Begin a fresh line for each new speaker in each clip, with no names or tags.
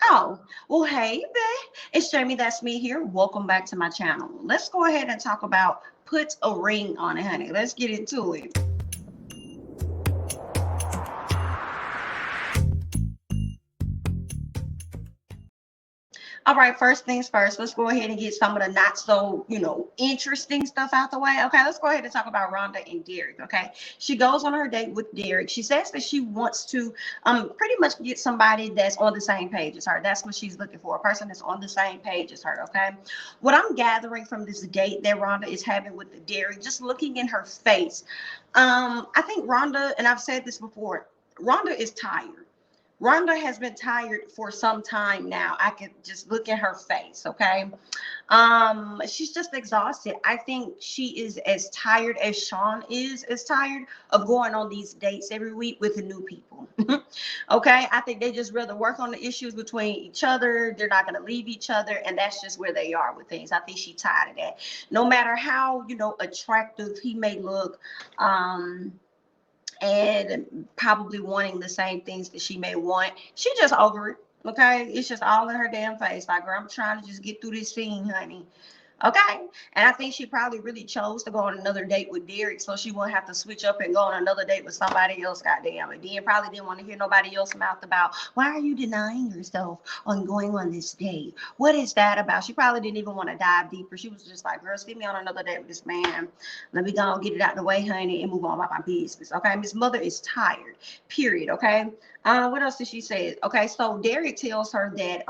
Oh, well, hey, babe. It's Jamie, that's me here. Welcome back to my channel. Let's go ahead and talk about put a ring on it, honey. Let's get into it. All right, first things first, let's go ahead and get some of the not so, interesting stuff out the way. Okay, let's go ahead and talk about Rhonda and Derek. Okay, she goes on her date with Derek. She says that she wants to pretty much get somebody that's on the same page as her. That's what she's looking for, a person that's on the same page as her. Okay, what I'm gathering from this date that Rhonda is having with Derek, just looking in her face, I think Rhonda, and I've said this before, Rhonda is tired. Rhonda has been tired for some time now. I could just look at her face, okay? She's just exhausted. I think she is as tired as Sean is tired of going on these dates every week with the new people. Okay? I think they just rather work on the issues between each other. They're not gonna leave each other, and that's just where they are with things. I think she's tired of that. No matter how, attractive he may look, and probably wanting the same things that she may want. She just over it. Okay. It's just all in her damn face. Like, girl, I'm trying to just get through this scene, honey. Okay. And I think she probably really chose to go on another date with Derek so she won't have to switch up and go on another date with somebody else, goddamn. And then probably didn't want to hear nobody else mouth about, why are you denying yourself on going on this date? What is that about? She probably didn't even want to dive deeper. She was just like, girl, send me on another date with this man. Let me go and get it out of the way, honey, and move on about my business. Okay. Miss Mother is tired, period. Okay. What else did she say? Okay. So Derek tells her that,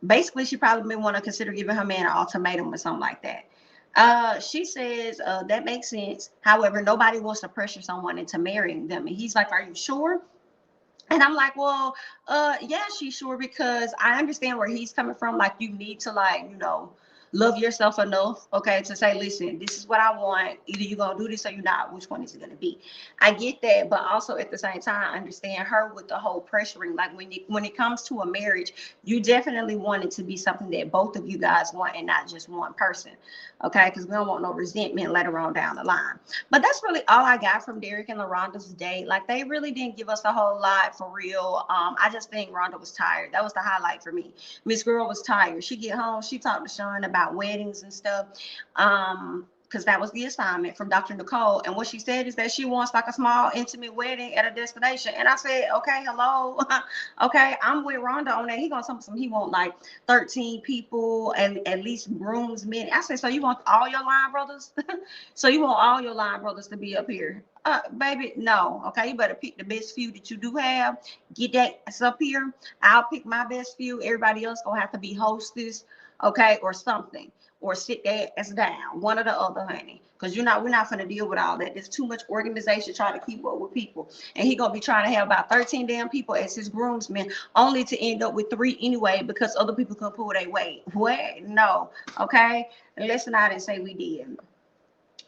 basically she probably may want to consider giving her man an ultimatum or something like that. She says that makes sense. However, nobody wants to pressure someone into marrying them. And he's like, are you sure? And I'm like, well, yeah, she's sure, because I understand where he's coming from. Like, you need to, like, love yourself enough, okay, to say, listen, this is what I want. Either you're gonna do this or you're not. Which one is it gonna be? I get that, but also at the same time, I understand her with the whole pressuring. Like, when it comes to a marriage, you definitely want it to be something that both of you guys want and not just one person, okay? Because we don't want no resentment later on down the line. But that's really all I got from Derek and LaRonda's date. Like, they really didn't give us a whole lot for real. I just think Rhonda was tired. That was the highlight for me. Miss Girl was tired. She get home, she talked to Sean about weddings and stuff. Because that was the assignment from Dr. Nicole. And what she said is that she wants like a small, intimate wedding at a destination. And I said, okay, hello. Okay, I'm with Rhonda on that. He gonna tell me something. He want like 13 people and at least groomsmen. I said, so you want all your line brothers? So you want all your line brothers to be up here? Baby, no. Okay, you better pick the best few that you do have. Get that up here. I'll pick my best few. Everybody else gonna have to be hostess, okay, or something, or sit their ass down, one or the other, honey. Because we're not gonna deal with all that. There's too much organization trying to keep up with people, and he gonna be trying to have about 13 damn people as his groomsmen, only to end up with 3 anyway because other people can pull their weight. What? No, okay. Listen, I didn't say we did.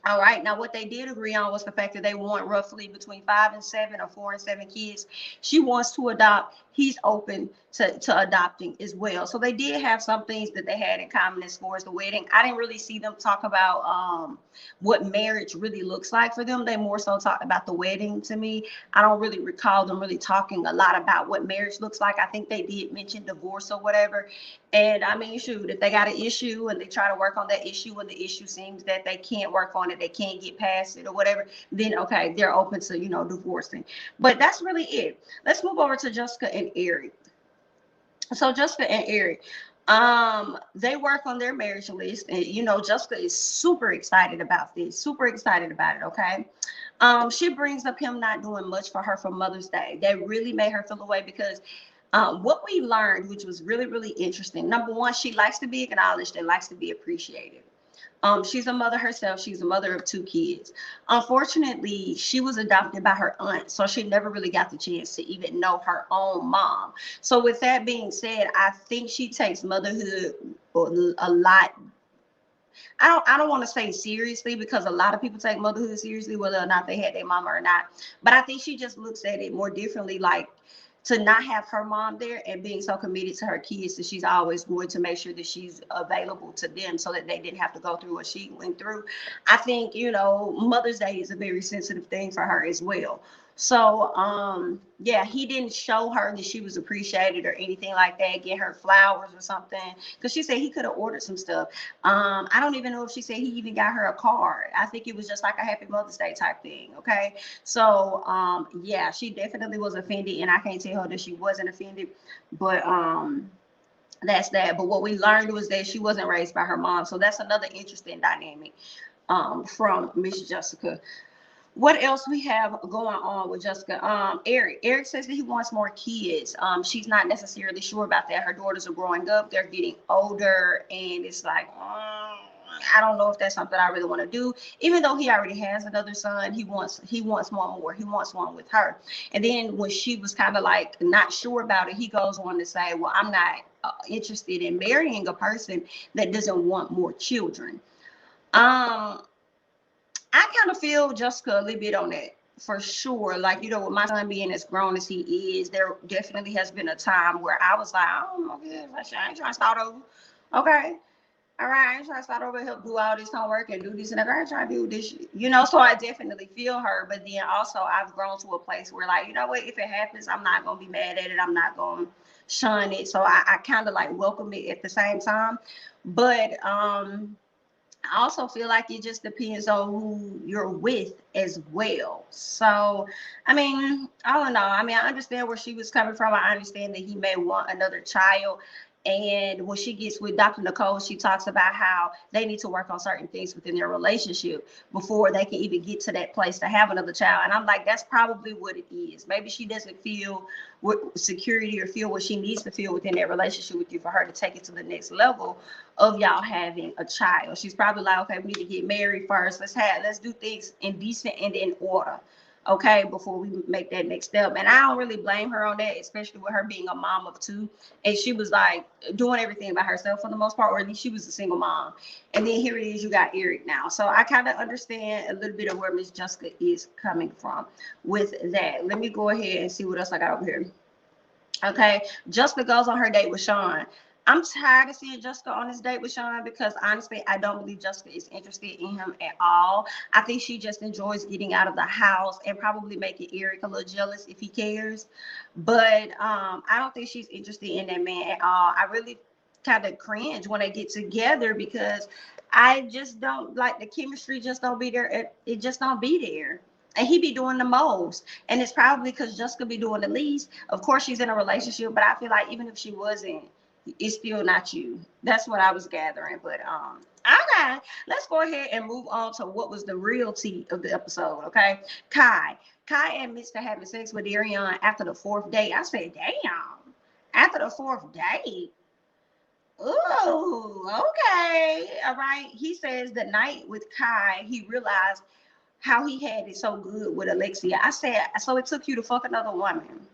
All right. Now, what they did agree on was the fact that they want roughly between 5 and 7 or 4 and 7 kids. She wants to adopt. He's open to adopting as well. So they did have some things that they had in common as far as the wedding. I didn't really see them talk about what marriage really looks like for them. They more so talked about the wedding to me. I don't really recall them really talking a lot about what marriage looks like. I think they did mention divorce or whatever. And I mean, shoot, if they got an issue and they try to work on that issue and the issue seems that they can't work on it, they can't get past it or whatever, then okay, they're open to, divorcing. But that's really it. Let's move over to Jessica and Eric. So Jessica and Eric, they work on their marriage list, and Jessica is super excited about this, super excited about it. Okay. She brings up him not doing much for her for Mother's Day. That really made her feel away because what we learned, which was really, really interesting. Number one, she likes to be acknowledged and likes to be appreciated. She's a mother herself. She's a mother of 2 kids. Unfortunately, she was adopted by her aunt, so she never really got the chance to even know her own mom. So with that being said, I think she takes motherhood a lot. I don't want to say seriously, because a lot of people take motherhood seriously, whether or not they had their mama or not. But I think she just looks at it more differently, like, to not have her mom there and being so committed to her kids that she's always going to make sure that she's available to them so that they didn't have to go through what she went through. I think, Mother's Day is a very sensitive thing for her as well. So, yeah, he didn't show her that she was appreciated or anything like that, get her flowers or something. Because she said he could have ordered some stuff. I don't even know if she said he even got her a card. I think it was just like a Happy Mother's Day type thing. Okay. So, yeah, she definitely was offended, and I can't tell her that she wasn't offended, but, that's that. But what we learned was that she wasn't raised by her mom. So that's another interesting dynamic, from Miss Jessica. What else we have going on with Jessica? Eric says that he wants more kids. She's not necessarily sure about that. Her daughters are growing up, they're getting older, and it's like, I don't know if that's something I really want to do. Even though he already has another son, he wants one more. He wants one with her. And then when she was kind of like not sure about it, he goes on to say, well, I'm not interested in marrying a person that doesn't want more children. um I kind of feel Jessica a little bit on that for sure. Like, with my son being as grown as he is, there definitely has been a time where I was like, I don't know, I ain't trying to start over. Okay. All right, I ain't trying to start over and help do all this homework and do this and that. I ain't trying to do this. So I definitely feel her. But then also, I've grown to a place where, like, you know what, if it happens, I'm not going to be mad at it. I'm not going to shun it. So I kind of like welcome it at the same time. But, I also feel like it just depends on who you're with as well. So, I mean, I don't know. I mean, I understand where she was coming from. I understand that he may want another child. And when she gets with Dr. Nicole, she talks about how they need to work on certain things within their relationship before they can even get to that place to have another child. And I'm like, that's probably what it is. Maybe she doesn't feel security or feel what she needs to feel within that relationship with you for her to take it to the next level of y'all having a child. She's probably like, okay, we need to get married first. Let's do things in decent and in order. Okay, before we make that next step. And I don't really blame her on that, especially with her being a mom of two. And she was like doing everything by herself for the most part, or at least she was a single mom. And then here it is, you got Eric now. So I kind of understand a little bit of where Miss Jessica is coming from with that. Let me go ahead and see what else I got over here. Okay, Jessica goes on her date with Sean. I'm tired of seeing Jessica on this date with Sean because honestly, I don't believe Jessica is interested in him at all. I think she just enjoys getting out of the house and probably making Eric a little jealous if he cares. But I don't think she's interested in that man at all. I really kind of cringe when they get together because I just don't like the chemistry. Just don't be there. It just don't be there. And he be doing the most. And it's probably because Jessica be doing the least. Of course, she's in a relationship, but I feel like even if she wasn't, it's still not you. That's what I was gathering. But okay, let's go ahead and move on to what was the real tea of the episode. Okay, Kai admits to having sex with Darion after the fourth date. I said, damn, after the fourth date. Ooh, okay, all right. He says the night with Kai, he realized how he had it so good with Alexia. I said, so it took you to fuck another woman.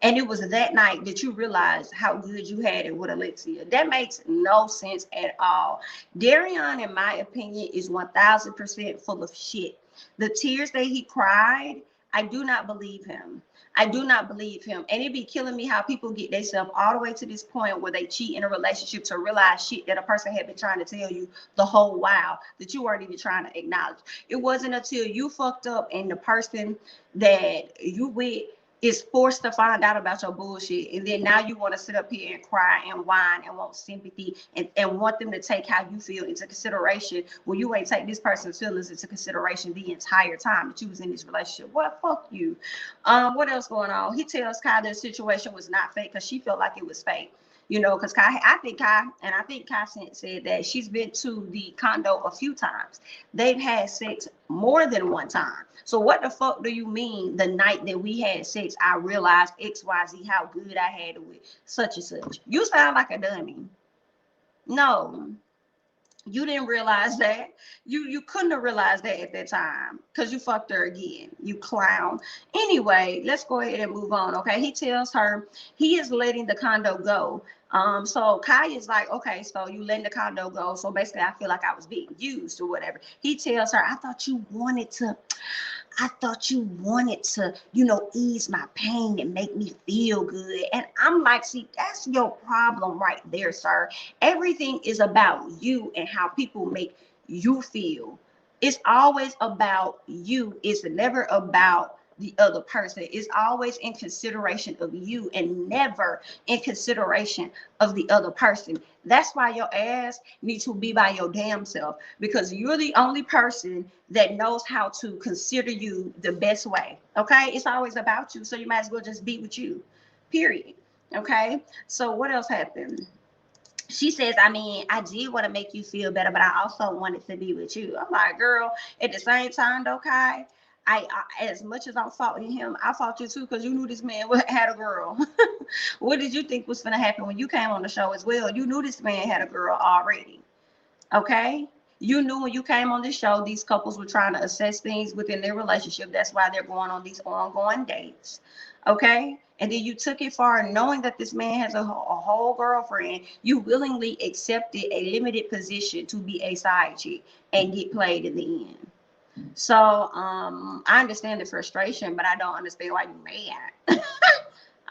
And it was that night that you realized how good you had it with Alexia. That makes no sense at all. Darion, in my opinion, is 1000% full of shit. The tears that he cried, I do not believe him. I do not believe him. And it'd be killing me how people get themselves all the way to this point where they cheat in a relationship to realize shit that a person had been trying to tell you the whole while that you weren't even trying to acknowledge. It wasn't until you fucked up and the person that you with is forced to find out about your bullshit, and then now you want to sit up here and cry and whine and want sympathy and want them to take how you feel into consideration when you ain't take this person's feelings into consideration the entire time that you was in this relationship. Well, fuck you. What else going on? He tells Kai the situation was not fake because she felt like it was fake. Because I think Kai said that she's been to the condo a few times. They've had sex more than one time. So what the fuck do you mean the night that we had sex, I realized XYZ, how good I had it with such and such? You sound like a dummy. No, you didn't realize that. You couldn't have realized that at that time because you fucked her again, you clown. Anyway, let's go ahead and move on. Okay, he tells her he is letting the condo go. So Kai is like, okay, so you letting the condo go. So basically, I feel like I was being used or whatever. He tells her, I thought you wanted to, ease my pain and make me feel good. And I'm like, see, that's your problem right there, sir. Everything is about you and how people make you feel. It's always about you. It's never about the other person. It's always in consideration of you and never in consideration of the other person. That's why your ass needs to be by your damn self, because you're the only person that knows how to consider you the best way. Okay, it's always about you, so you might as well just be with you, period. Okay, so what else happened? She says, I mean, I did want to make you feel better, but I also wanted to be with you. I'm like, girl, at the same time, though, Kai, as much as I'm faulting him, I fought you too, because you knew this man had a girl. What did you think was going to happen when you came on the show as well? You knew this man had a girl already. Okay. You knew when you came on this show, these couples were trying to assess things within their relationship. That's why they're going on these ongoing dates. Okay. And then you took it far, knowing that this man has a whole girlfriend. You willingly accepted a limited position to be a side chick and get played in the end. So I understand the frustration, but I don't understand why you're mad.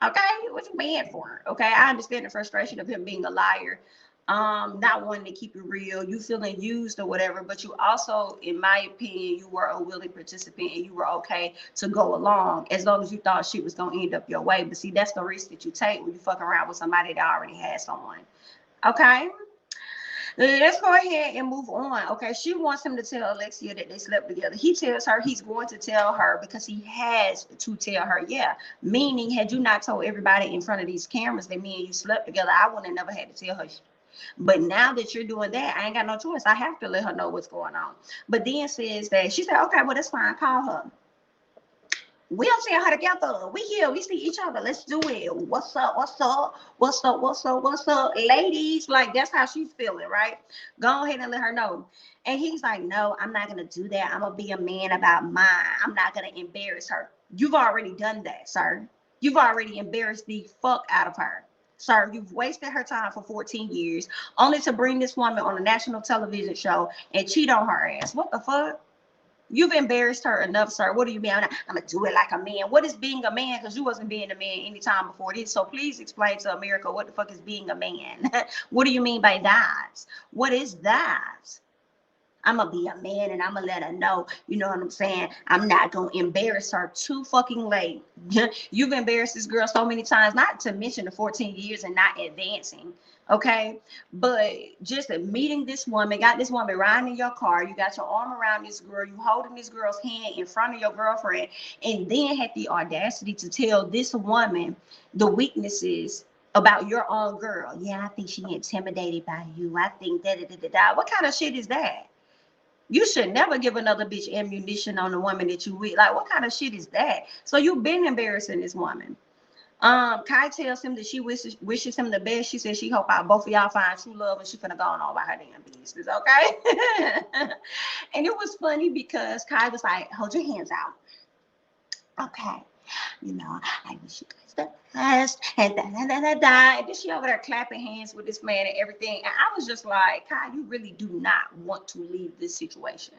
Okay, what you mad for? Okay, I understand the frustration of him being a liar, not wanting to keep it real, you feeling used or whatever, but you also, in my opinion, you were a willing participant and you were okay to go along as long as you thought shit was gonna end up your way. But see, that's the risk that you take when you fuck around with somebody that already has someone. Okay. Let's go ahead and move on. Okay, she wants him to tell Alexia that they slept together. He tells her he's going to tell her because he has to tell her. Yeah, meaning had you not told everybody in front of these cameras that me and you slept together, I wouldn't have never had to tell her. But now that you're doing that, I ain't got no choice. I have to let her know what's going on. But then says that she said, okay, well, that's fine. Call her. We'll tell her together. We here. We see each other. Let's do it. What's up? What's up? What's up? What's up? What's up? Ladies, like that's how she's feeling, right? Go ahead and let her know. And he's like, no, I'm not going to do that. I'm going to be a man about mine. I'm not going to embarrass her. You've already done that, sir. You've already embarrassed the fuck out of her. Sir, you've wasted her time for 14 years only to bring this woman on a national television show and cheat on her ass. What the fuck? You've embarrassed her enough, sir. What do you mean? I'm gonna do it like a man. What is being a man? Because you wasn't being a man anytime before this. So please explain to America what the fuck is being a man. What do you mean by that? What is that? I'm gonna be a man and I'm gonna let her know. You know what I'm saying? I'm not gonna embarrass her too fucking late. You've embarrassed this girl so many times, not to mention the 14 years and not advancing. Okay, but just meeting this woman, got this woman riding in your car, you got your arm around this girl, you holding this girl's hand in front of your girlfriend, and then had the audacity to tell this woman the weaknesses about your own girl. Yeah, I think she intimidated by you. I think da. What kind of shit is that? You should never give another bitch ammunition on the woman that you with. Like, what kind of shit is that? So you've been embarrassing this woman. Kai tells him that she wishes him the best. She says she hope both of y'all find true love and she finna go on all about her damn business, okay? And it was funny because Kai was like, hold your hands out. Okay. You know, I wish you guys the best. And And then she over there clapping hands with this man and everything. And I was just like, Kai, you really do not want to leave this situation.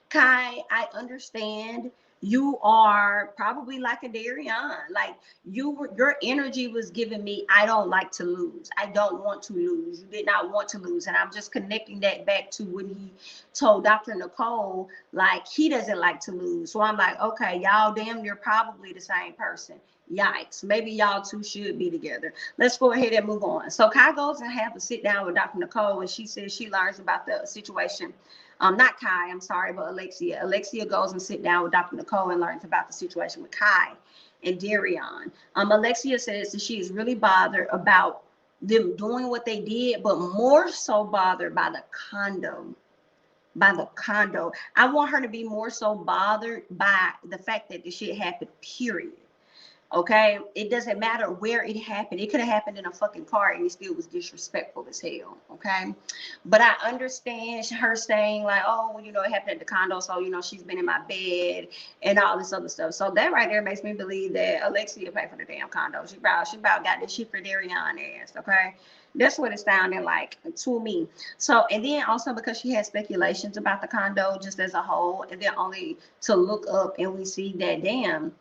Kai, I understand you are probably like a Darion. Like your energy was giving me, I don't like to lose. I don't want to lose. You did not want to lose. And I'm just connecting that back to when he told Dr. Nicole, like he doesn't like to lose. So I'm like, okay, y'all damn near probably the same person. Yikes, maybe y'all two should be together. Let's go ahead and move on. So Kai goes and have a sit down with Dr. Nicole, and she says she learns about the situation. Not Kai, I'm sorry, but Alexia. Alexia goes and sit down with Dr. Nicole and learns about the situation with Kai and Darion. Alexia says that she is really bothered about them doing what they did, but more so bothered by the condo. I want her to be more so bothered by the fact that the shit happened, period. Okay, it doesn't matter where it happened. It could have happened in a fucking car and it still was disrespectful as hell. Okay, but I understand her saying like, oh, well, you know, it happened at the condo, so you know she's been in my bed and all this other stuff. So that right there makes me believe that Alexia paid for the damn condo. She about got this shit for Darion ass. Okay, that's what it's sounding like to me. So, and then also because she had speculations about the condo just as a whole, and then only to look up and we see that damn.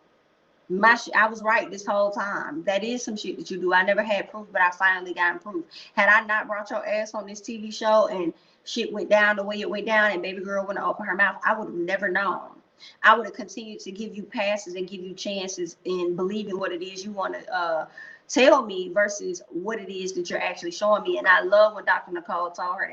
I was right this whole time. That is some shit that you do. I never had proof, but I finally got proof. Had I not brought your ass on this TV show and shit went down the way it went down and baby girl wouldn't open her mouth, I would have never known. I would have continued to give you passes and give you chances in believing what it is you want to tell me versus what it is that you're actually showing me. And I love when Dr. Nicole told her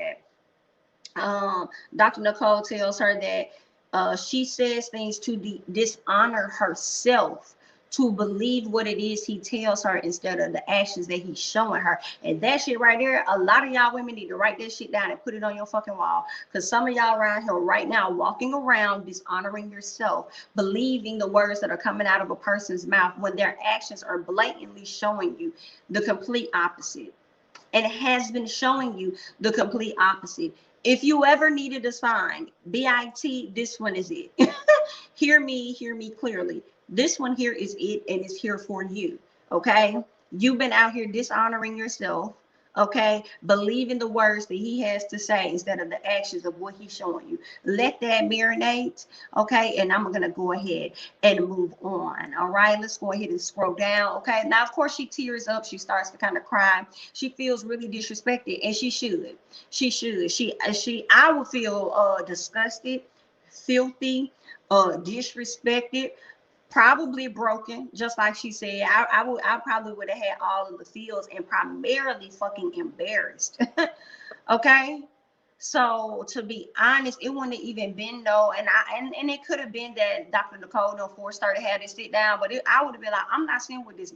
that. Dr. Nicole tells her that she says things to dishonor herself, to believe what it is he tells her instead of the actions that he's showing her. And that shit right there, a lot of y'all women need to write that shit down and put it on your fucking wall. Because some of y'all around here right now walking around dishonoring yourself, believing the words that are coming out of a person's mouth when their actions are blatantly showing you the complete opposite. And it has been showing you the complete opposite. If you ever needed a sign, BIT, this one is it. Hear me clearly. This one here is it, and it's here for you. Okay? You've been out here dishonoring yourself. Okay, believe in the words that he has to say instead of the actions of what he's showing you. Let that marinate. Okay, and I'm gonna go ahead and move on. All right, let's go ahead and scroll down. Okay, now of course she tears up, she starts to kind of cry. She feels really disrespected, and she should. I would feel disgusted, filthy, disrespected, probably broken, just like she said. I probably would have had all of the feels and primarily fucking embarrassed. Okay, so to be honest, it wouldn't have even been no, and it could have been that Dr. Nicole no forced her to have this sit down, but I would have been like, I'm not sitting with this.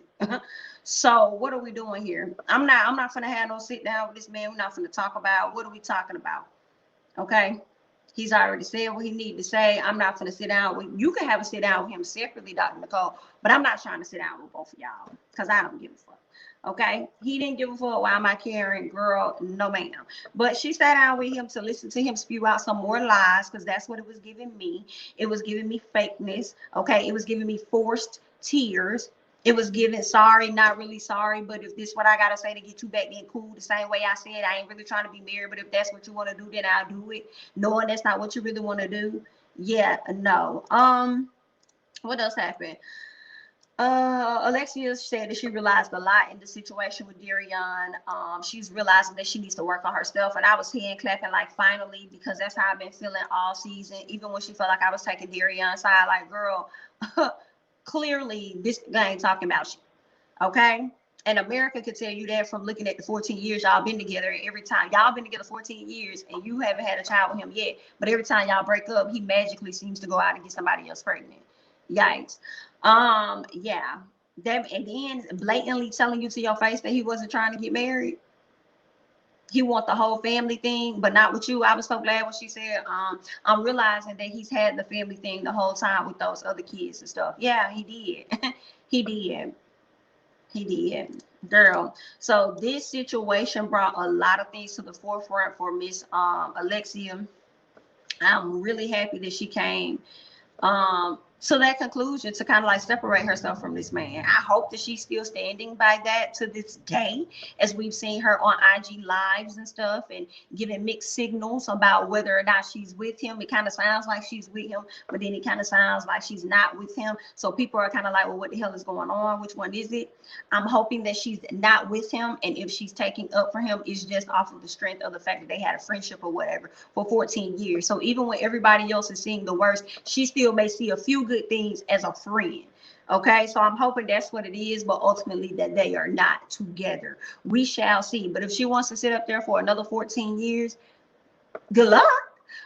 So what are we doing here? I'm not gonna have no sit down with this man. We're not gonna talk about what are we talking about. Okay. He's already said what he needed to say. I'm not going to sit down with you. Can have a sit down with him separately, Dr. Nicole, but I'm not trying to sit down with both of y'all because I don't give a fuck. Okay, he didn't give a fuck. Why am I caring, girl? No, ma'am. But she sat down with him to listen to him spew out some more lies because that's what it was giving me. It was giving me fakeness. Okay, it was giving me forced tears. It was giving sorry, not really sorry, but if this is what I gotta say to get you back, then cool. The same way I said, I ain't really trying to be married, but if that's what you want to do, then I'll do it. Knowing that's not what you really want to do. Yeah, no. What else happened? Alexia said that she realized a lot in the situation with Darian. She's realizing that she needs to work on herself, and I was hand clapping like finally, because that's how I've been feeling all season. Even when she felt like I was taking Darian's side, like, girl, clearly this guy ain't talking about you. Okay, and America could tell you that from looking at the 14 years y'all been together. And every time y'all been together 14 years and you haven't had a child with him yet, but every time y'all break up, he magically seems to go out and get somebody else pregnant. Yikes. Yeah, that, and then blatantly telling you to your face that he wasn't trying to get married. He want the whole family thing, but not with you. I was so glad when she said, I'm realizing that he's had the family thing the whole time with those other kids and stuff. Yeah, he did. He did. He did, girl. So this situation brought a lot of things to the forefront for Miss Alexia. I'm really happy that she came to that conclusion to kind of like separate herself from this man. I hope that she's still standing by that to this day, as we've seen her on IG lives and stuff and giving mixed signals about whether or not she's with him. It kind of sounds like she's with him, but then it kind of sounds like she's not with him. So people are kind of like, well, what the hell is going on? Which one is it? I'm hoping that she's not with him, and if she's taking up for him, it's just off of the strength of the fact that they had a friendship or whatever for 14 years. So even when everybody else is seeing the worst, she still may see a few good things as a friend. Okay, so I'm hoping that's what it is, but ultimately that they are not together. We shall see. But if she wants to sit up there for another 14 years, good luck.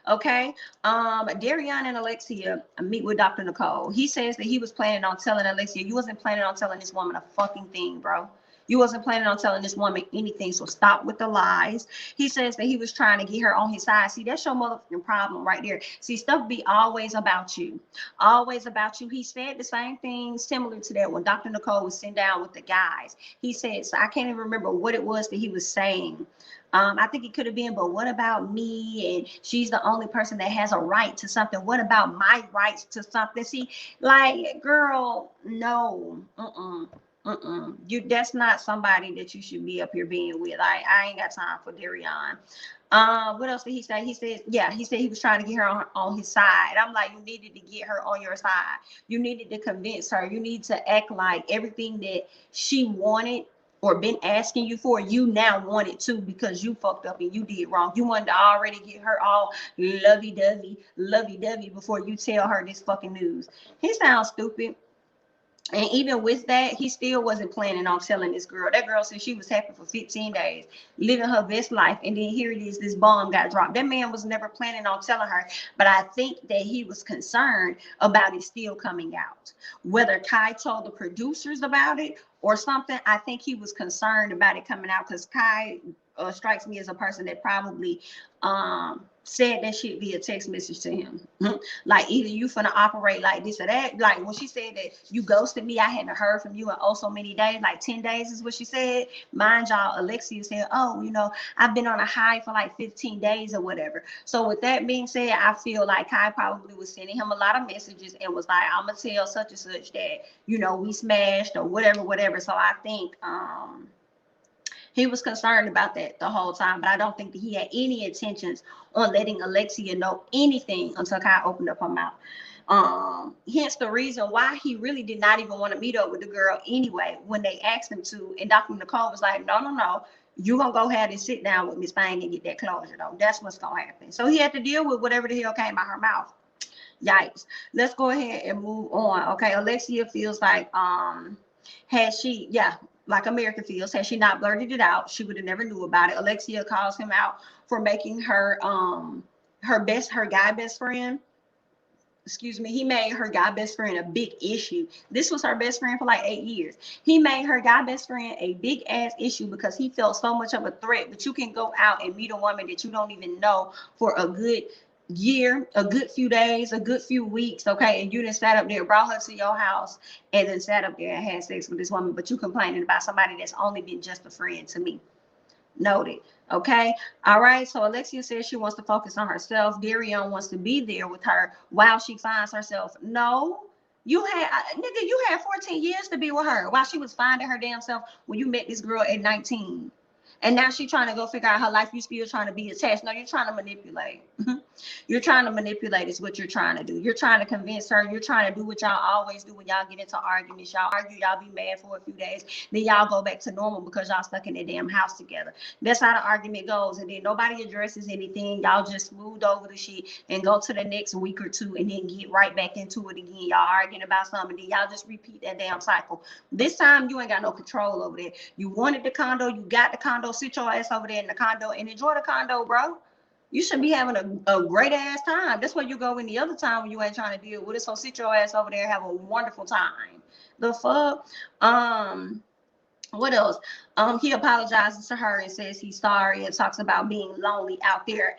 Okay. Darian and Alexia meet with Dr. Nicole. He says that he was planning on telling Alexia, you wasn't planning on telling this woman a fucking thing, bro. You wasn't planning on telling this woman anything, so stop with the lies. He says that he was trying to get her on his side. See, that's your motherfucking problem right there. See, stuff be always about you. Always about you. He said the same thing similar to that when Dr. Nicole was sitting down with the guys. He said, so I can't even remember what it was that he was saying. I think it could have been, but what about me? And she's the only person that has a right to something. What about my rights to something? See, like, girl, no. You, that's not somebody that you should be up here being with. I ain't got time for Darian. What else did he say? He said, yeah, he said he was trying to get her on his side. I'm like, you needed to get her on your side. You needed to convince her. You need to act like everything that she wanted or been asking you for, you now want it too because you fucked up and you did wrong. You wanted to already get her all lovey-dovey before you tell her this fucking news. He sounds stupid. And even with that, he still wasn't planning on telling this girl. That girl said she was happy for 15 days, living her best life. And then here it is, this bomb got dropped. That man was never planning on telling her. But I think that he was concerned about it still coming out. Whether Kai told the producers about it or something, I think he was concerned about it coming out because Kai strikes me as a person that probably said that shit via text message to him. Like, either you finna operate like this or that. Like when she said that you ghosted me, I hadn't heard from you in oh so many days, like 10 days is what she said. Mind y'all, Alexia said, oh, you know, I've been on a high for like 15 days or whatever. So with that being said, I feel like Kai probably was sending him a lot of messages and was like, I'm gonna tell such and such that, you know, we smashed or whatever. So I think he was concerned about that the whole time, but I don't think that he had any intentions on letting Alexia know anything until Kai opened up her mouth. Hence the reason why he really did not even want to meet up with the girl anyway when they asked him to. And Dr. Nicole was like, no, you gonna go ahead and sit down with Miss Fang and get that closure though. That's what's gonna happen. So he had to deal with whatever the hell came out her mouth. Yikes. Let's go ahead and move on. Okay, Alexia feels like had she, like America feels, had she not blurted it out, she would have never knew about it. Alexia calls him out for making her her guy best friend. Excuse me, he made her guy best friend a big issue. This was her best friend for like 8 years. He made her guy best friend a big ass issue because he felt so much of a threat. But you can go out and meet a woman that you don't even know for a good year, a good few days, a good few weeks, okay, and you done sat up there, brought her to your house, and then sat up there and had sex with this woman, but you complaining about somebody that's only been just a friend to me. Noted. Okay. All right. So Alexia says she wants to focus on herself. Darion wants to be there with her while she finds herself. No, you had, nigga, you had 14 years to be with her while she was finding her damn self when you met this girl at 19. And now she's trying to go figure out her life. You still trying to be attached. No, you're trying to manipulate. You're trying to manipulate is what you're trying to do. You're trying to convince her. You're trying to do what y'all always do when y'all get into arguments. Y'all argue, y'all be mad for a few days. Then y'all go back to normal because y'all stuck in that damn house together. That's how the argument goes. And then nobody addresses anything. Y'all just smooth over the shit and go to the next week or two and then get right back into it again. Y'all arguing about something. Then y'all just repeat that damn cycle. This time you ain't got no control over that. You wanted the condo. You got the condo. Sit your ass over there in the condo and enjoy the condo, bro. You should be having a great ass time. That's where you go any other time when you ain't trying to deal with it. So sit your ass over there and have a wonderful time. The fuck? What else? He apologizes to her and says he's sorry and talks about being lonely out there.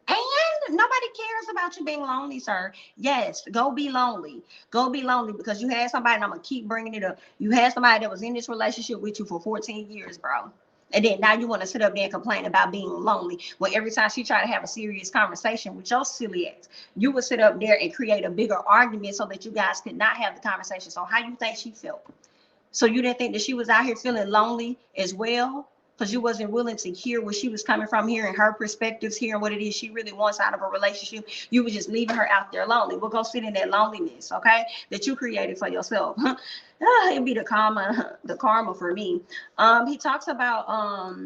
And nobody cares about you being lonely, sir. Yes, go be lonely. Go be lonely because you had somebody, and I'm going to keep bringing it up. You had somebody that was in this relationship with you for 14 years, bro. And then now you want to sit up there and complain about being lonely. Well, every time she tried to have a serious conversation with your silly ass, you would sit up there and create a bigger argument so that you guys could not have the conversation. So how you think she felt? So you didn't think that she was out here feeling lonely as well? Because you wasn't willing to hear where she was coming from, hearing her perspectives, hearing what it is she really wants out of a relationship. You were just leaving her out there lonely. We'll go sit in that loneliness, okay, that you created for yourself. It'd be the karma for me. He talks about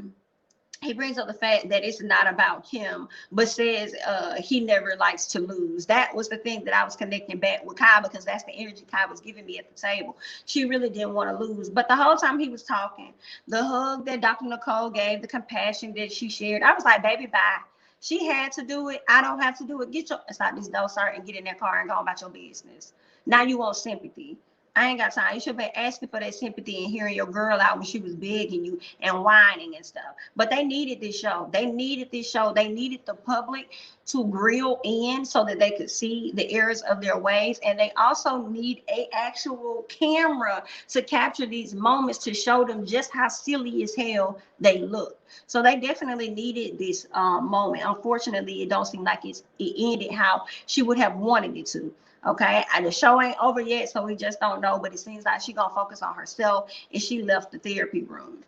he brings up the fact that it's not about him, but says he never likes to lose. That was the thing that I was connecting back with Kai, because that's the energy Kai was giving me at the table. She really didn't want to lose. But the whole time he was talking, the hug that Dr. Nicole gave, the compassion that she shared, I was like, baby, bye. She had to do it. I don't have to do it. Get your ass out this door, sir, and get in that car and go about your business. Now you want sympathy. I ain't got time. You should be asking for that sympathy and hearing your girl out when she was begging you and whining and stuff. But they needed this show. They needed this show. They needed the public to grill in so that they could see the errors of their ways. And they also need an actual camera to capture these moments to show them just how silly as hell they look. So they definitely needed this moment. Unfortunately, it don't seem like it ended how she would have wanted it to. Okay, the show ain't over yet, so we just don't know, but it seems like she gonna focus on herself, and she left the therapy room.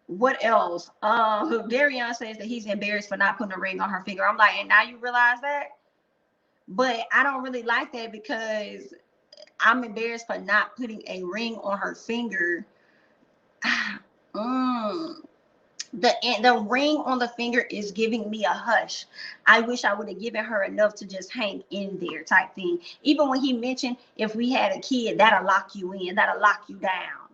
What else? Darion says that he's embarrassed for not putting a ring on her finger. I'm like, and now you realize that? But I don't really like that, because I'm embarrassed for not putting a ring on her finger. mm. The ring on the finger is giving me a hush. I wish I would have given her enough to just hang in there type thing. Even when he mentioned if we had a kid, that'll lock you in, that'll lock you down.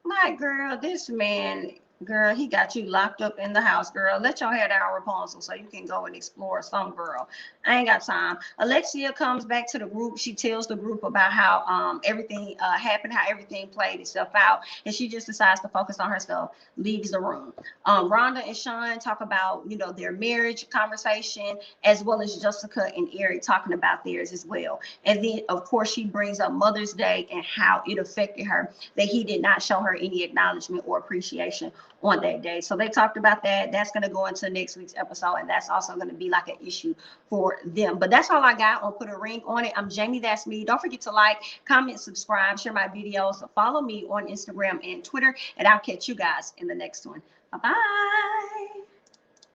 My girl, this man, girl, he got you locked up in the house, girl. Let your hair down, Rapunzel, so you can go and explore some, girl. I ain't got time. Alexia comes back to the group. She tells the group about how everything happened, how everything played itself out, and she just decides to focus on herself. Leaves the room. Rhonda and Sean talk about, you know, their marriage conversation, as well as Jessica and Eric talking about theirs as well. And then, of course, she brings up Mother's Day and how it affected her that he did not show her any acknowledgement or appreciation on that day. So they talked about that. That's going to go into next week's episode, and that's also going to be like an issue for them. But that's all I got on Put a Ring on It. I'm Jamie, that's me. Don't forget to like, comment, subscribe, share my videos, follow me on Instagram and Twitter, and I'll catch you guys in the next one. Bye-bye.